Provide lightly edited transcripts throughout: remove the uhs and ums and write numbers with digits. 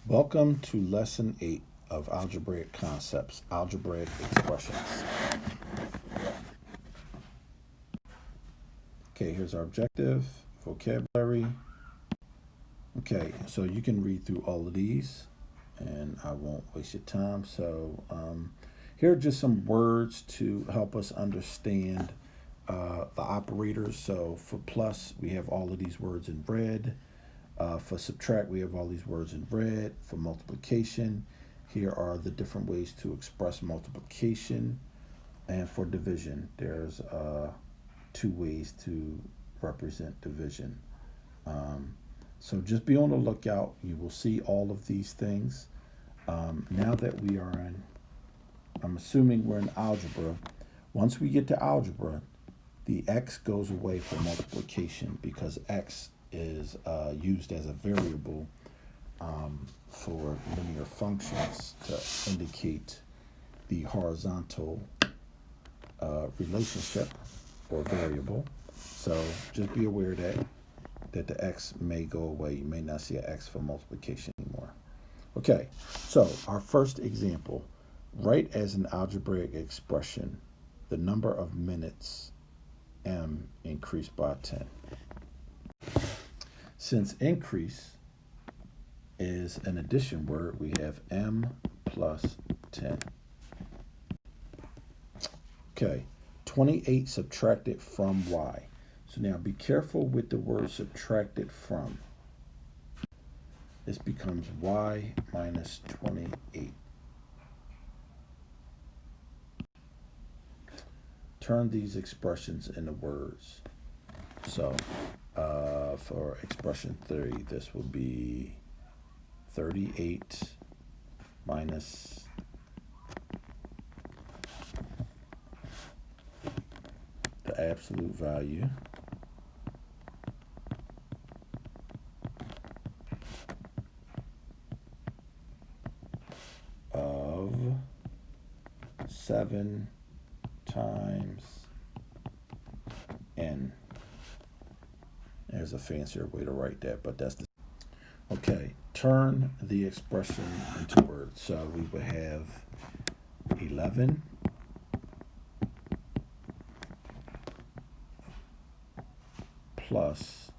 Welcome to Lesson 8 of Algebraic Concepts, Algebraic Expressions. Okay, here's our objective, vocabulary. Okay, so you can read through all of these, and I won't waste your time. So here are just some words to help us understand the operators. So for plus, we have all of these words in red. For subtract, we have all these words in red. For multiplication, here are the different ways to express multiplication. And for division, there's two ways to represent division. So just be on the lookout. You will see all of these things. Now that we are in, I'm assuming we're in algebra. Once we get to algebra, the x goes away for multiplication because x is used as a variable for linear functions to indicate the horizontal relationship or variable. So just be aware that the x may go away. You may not see an x for multiplication anymore. Okay, so our first example, write as an algebraic expression the number of minutes m increased by 10. Since increase is an addition word, we have m plus 10. Okay, 28 subtracted from y. So now be careful with the word subtracted from. This becomes y minus 28. Turn these expressions into words. So for expression 3, this will be 38 minus the absolute value of 7 times n. There's a fancier way to write that, but that's the... Okay, turn the expression into words. So we would have 11 plus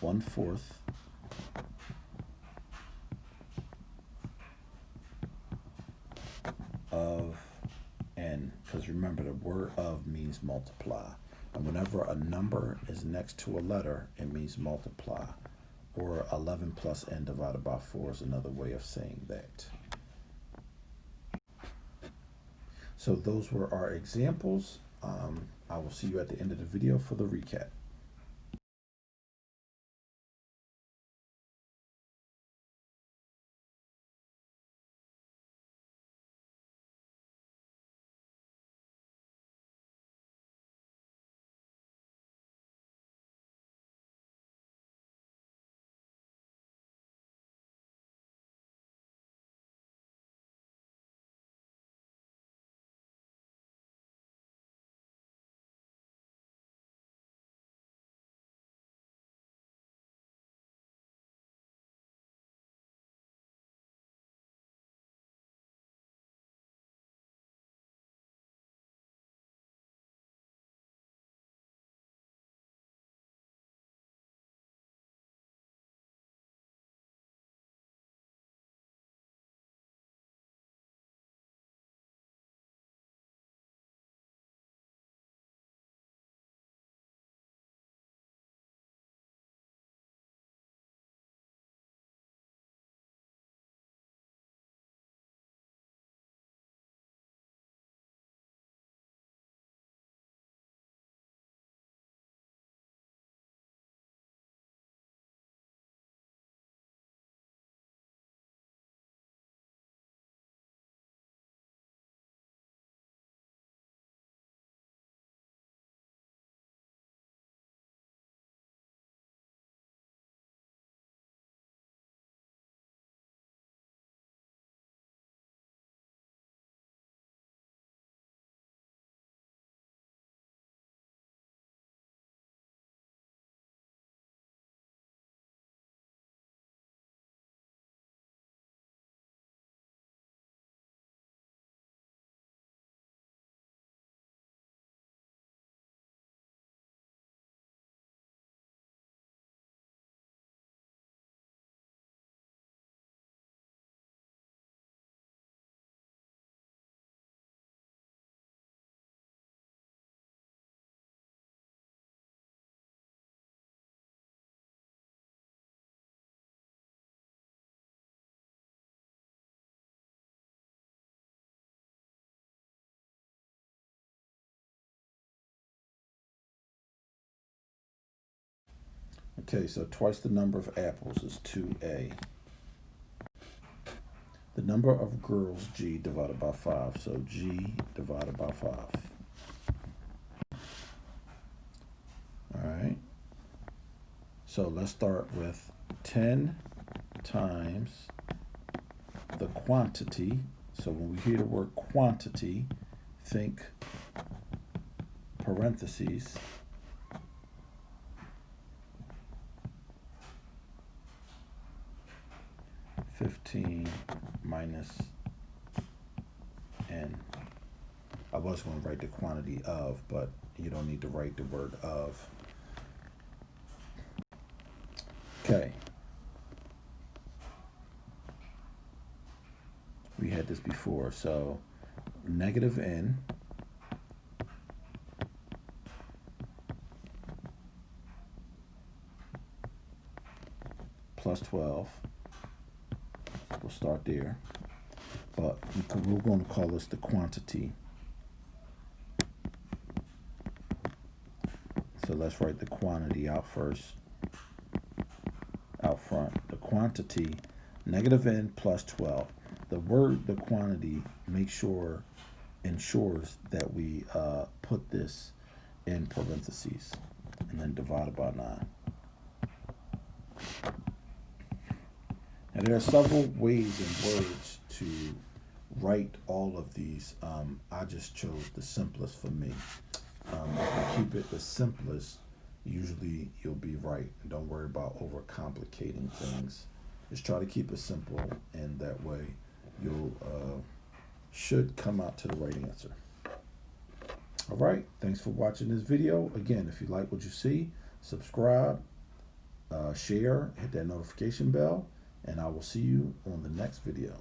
1/4 of n, because remember the word of means multiply, and whenever a number is next to a letter it means multiply, or 11 plus n divided by 4 is another way of saying that. So those were our examples. I will see you at the end of the video for the recap. Okay, so twice the number of apples is 2A. The number of girls, G, divided by 5. So G divided by 5. All right. So let's start with 10 times the quantity. So when we hear the word quantity, think parentheses. (15 minus n). I was going to write the quantity of, but you don't need to write the word of. Okay. We had this before, so negative n plus 12. We'll start there, but we're going to call this the quantity. So let's write the quantity out first, out front. The quantity, negative n plus 12. The word, the quantity, ensures that we put this in parentheses and then divided by 9. And there are several ways and words to write all of these. I just chose the simplest for me. If you keep it the simplest, usually you'll be right. And don't worry about overcomplicating things. Just try to keep it simple, and that way you'll should come out to the right answer. All right, thanks for watching this video. Again, if you like what you see, subscribe, share, hit that notification bell, and I will see you on the next video.